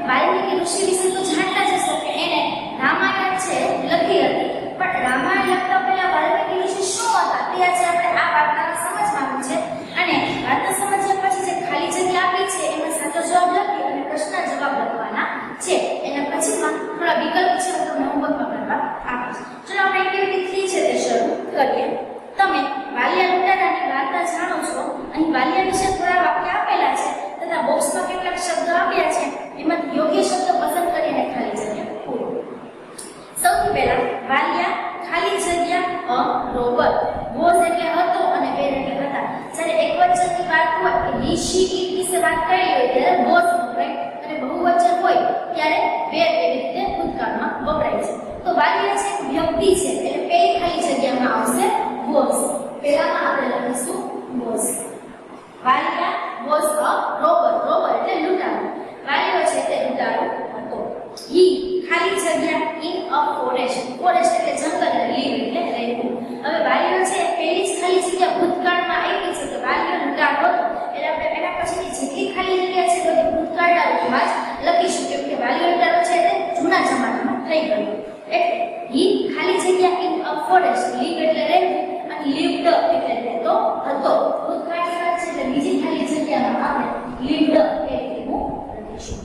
વાલ્મીકી ઋષિ વિશે તો જાણતા જ હશો કે એને રામાયણ છે લખી હતી, પણ રામાયણ લખતા પહેલા વાલ્મીકી ઋષિ શું હતા તે આજે આપણે આ વાર્તાને સમજવાનું છે. અને વાર્તા સમજ્યા પછી જે ખાલી જગ્યા આપી છે એમાં સાચો જવાબ લખી અને પ્રશ્ન જવાબ લખવાના છે. એના પછીમાં થોડા વિકલ્પ છે હું તમને હોમવર્કમાં કરવા આપીશ. ચલો આપણે એક્ટિવિટી 3 છે તે શરૂ કરીએ. તમે વાલિયા લૂંટારાની વાર્તા જાણો છો. અહીં વાલિયા વિશે થોડા વાક્ય આપેલા છે તથા બોક્સમાં કેટલાક શબ્દો આપ્યા છે, એમાંથી યોગ્ય શબ્દો પસંદ કરીને ખાલી જગ્યા પૂરો. સૌથી પહેલા વાલિયા ખાલી જગ્યા રોબર. વોઝ એટલે હતો અને વેર એટલે હતા. જ્યારે એકવચનની વાત હોય કે હી શી ઇટ વિશે વાત કરી હોય ત્યારે વોઝ વપરાય અને બહુવચન હોય ત્યારે વેર એવી રીતે ભૂતકાળમાં વપરાય છે. તો વાલિયા છે એક વ્યક્તિ છે એટલે પેલી ખાલી જગ્યામાં આવશે વોઝ. પહેલામાં આપણે લખીશું was. Valiya was a robber. Robber એટલે લૂંટારો. વાલિયો છે તે લૂંટારો હતો. હી ખાલી જગ્યા ઇન અ ફોરેસ્ટ. ફોરેસ્ટ એટલે જંગલ અને લીવ એટલે રહેવું. હવે વાલિયો છે પેલી જ ખાલી જગ્યા ભૂતકાળમાં આવી છે કે વાલિયો લૂંટારો હતો એટલે આપણે એના પછીની જેટલી ખાલી જગ્યા છે બધી ભૂતકાળના રૂપમાં જ લખીશું કેમ કે વાલિયો લૂંટારો છે તે જૂના જમાનામાં થઈ ગયો. એટલે હી ખાલી જગ્યા ઇન અ ફોરેસ્ટ. લીવ એટલે રહેવું અને લીવ્ડ એટલે રહેતો હતો. ભૂતકાળની વાત છે એટલે બીજી ખાલી જગ્યામાં આપણે લીવ્ડ એ રીતે લખીશું.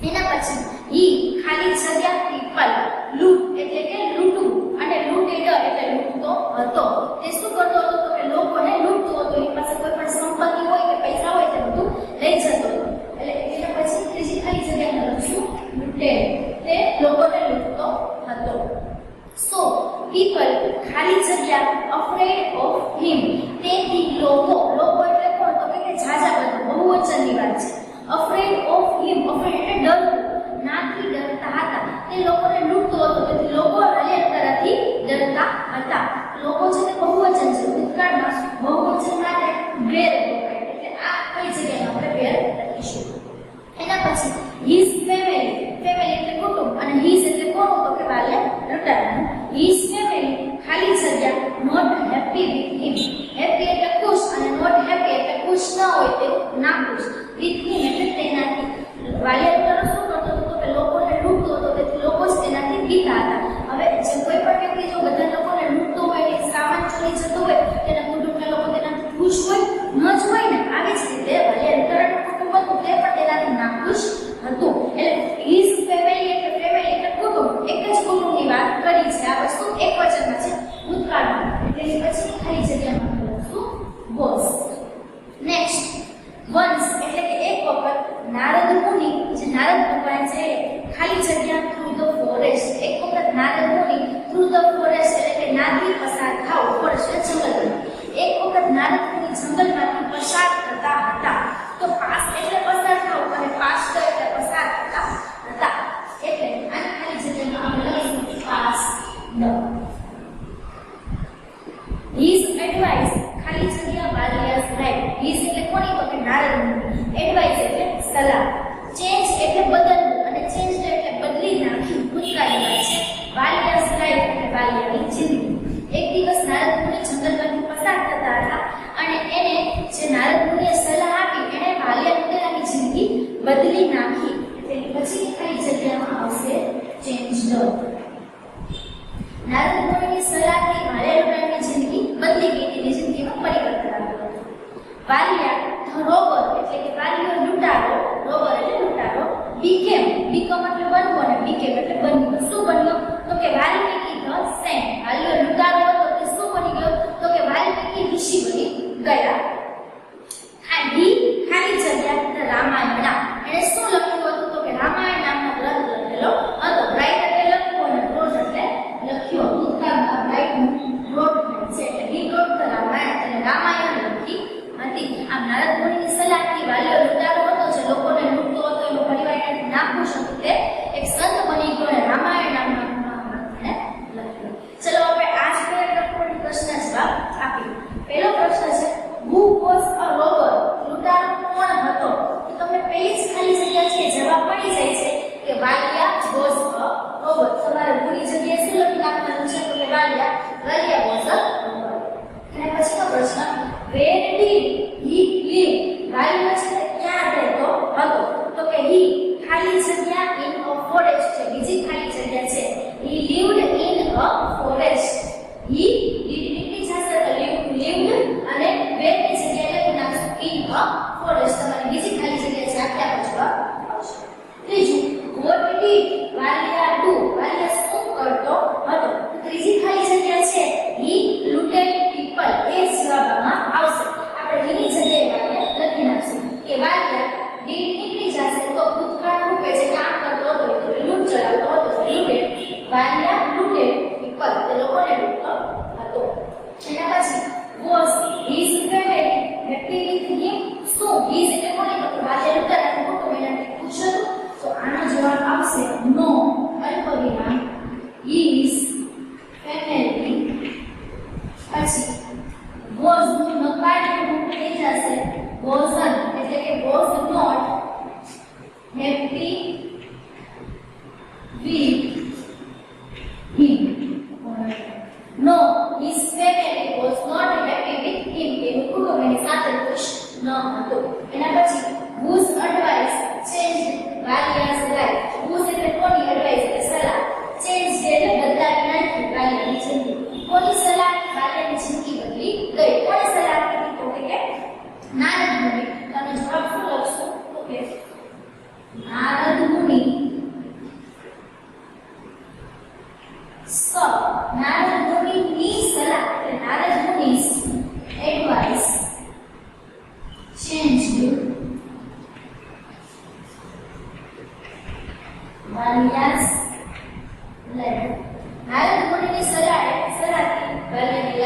એના પછી હી ખાલી જગ્યા પીપલ. લૂટ એટલે કે લૂંટવું અને લૂટેડ એટલે લૂંટતો હતો. તે શું કરતો હતો તો કે લોકોને લૂંટતો હતો. એની પાસે કોઈ પણ સંપત્તિ હોય કે પૈસા હોય તે બધું લઈ જતો હતો. એટલે એના પછી ત્રીજી ખાલી જગ્યાને લખશું લૂટેડ. તે લોકોને લૂંટતો હતો. સો પીપલ ખાલી જગ્યા અફ્રેડ ઓફ હિમ. તેથી લોકો એટલે કોણ તો કે જાજા બધા બહુવચનની વાત છે. Afraid of him. અફ્રેડ એટલે ડરવું. નાથી ડરતા હતા. તે લોકોને લૂંટતો હતો તેથી લોકો વાલિયાથી ડરતા હતા. લોકો છે તે બહુવચન છે. ભૂતકાળમાં બહુવચન માટે વેર વપરાય એટલે આ કઈ જગ્યામાં આપણે વેર લખીશું. એના પછી હિઝ ફેમિલી. ફેમિલી એટલે કુટુંબ અને હિઝ એટલે કોણ તો કે વાલિયા લૂંટારાનું. હિઝ ફેમિલી ખાલી જગ્યા not happy with him. Happy એટલે ખુશ અને નોટ હેપી એટલે ખુશ ન હોય તેવું ના ખુશ. વિથ હિમ એટલે તેનાથી. વાલિયા લૂંટારો શું કરતો હતો તો કે લોકોને લૂંટતો હતો તેથી લોકો જ તેનાથી બીતા હતા. હવે જે કોઈ પણ વ્યક્તિ જો બધા લોકોને લૂંટતો હોય કે સામાન ચોરી જતો હોય તેના કુટુંબના લોકો તેનાથી ખુશ હોય ન જ હોય ને. આવી જ રીતે વાલિયા લૂંટારાનું કુટુંબ હતું તે પણ તેનાથી નાખુશ હતું. એટલે હિઝ ફેમિલી એટલે કુટુંબ. એક જ કુટુંબની વાત કરી છે. આ વસ્તુ એક વચનમાં છે ભૂતકાળમાં એટલે પછી ખાલી જગ્યામાં લખશું વોઝ. નેક્સ્ટ વન્સ એટલે કે એક વખત. નારદ મુનિ જે નારદ ભગવાન છે ખાલી જગ્યા થ્રુ ધ ફોરેસ્ટ. એક વખત નારદ મુનિ થ્રુ ધ ફોરેસ્ટ એટલે કે નાથી પસાર થાવ. ફોરેસ્ટ એટલે જંગલમાં. એક વખત નારદ મુનિ જંગલમાંથી પસાર થતા હતા. તો પાસ એટલે પસાર થાવ અને પાસ્ટ એટલે પસાર થતા હતા. એટલે આ ખાલી જગ્યામાં આપણે લખીશું પાસ ધ. હિઝ એડવાઇસ ખાલી જગ્યા વાલિયાસ લાઈફ. હિઝ એટલે કોની તો કે નારદ મુનિ. એડવાઇસ એટલે સલાહ. ચેન્જ એટલે બદલવું અને ચેન્જ એટલે બદલી નાખી. ભૂતકાળની વાત છે. વાલિયાસ લાઈફ એટલે વાલિયાની જિંદગી. એક દિવસ નારદ મુનિ જંગલમાંથી પસાર થતા હતા અને એને જે નારદ મુનિએ સલાહ આપી એને વાલિયા લૂંટારાની જિંદગી બદલી નાખી. એટલે પછી ખાલી જગ્યામાં આવશે ચેન્જડ. નારદ મુનિની સલાહથી વાલિયા લૂંટારાની જિંદગી બદલી ગઈ. તેની જિંદગીમાં પરિવર્તન આવ્યું હતું. વાલિયા રોબર એટલે કે વાલિયો લૂંટારો. રોબર એટલે લૂંટારો. બીકેમ એટલે બનવું અને બીકેમ એટલે બન્યું. શું બન્યું તો કે વાલ્મીકી ધ સેન્ટ. વાલિયો લૂંટારો હતો તે શું બની ગયો તો કે વાલ્મીકી ઋષિ બની ગયા. ખાલી જગ્યા રામાયણ. એને શું લખ્યું હતું તો કે રામાયણ નામનો ગ્રંથ લખેલો હતો. રાઈટ એટલે લખવું અને રોટ એટલે લખ્યો. ભૂતકાળમાં રાઈટ રોટ છે એટલે હી રોટ ધ રામાયણ એટલે રામાયણ લખી હતી. આમ નારદ મુનિની સલાહથી વાલિયો લૂંટારો હતો જે લોકોને લૂંટતો હતો એનો પરિવાર નાખુશ હતું તે વાલિયાસ નારદ મુનિની સલાહે સલાહથી વાલ્મીકી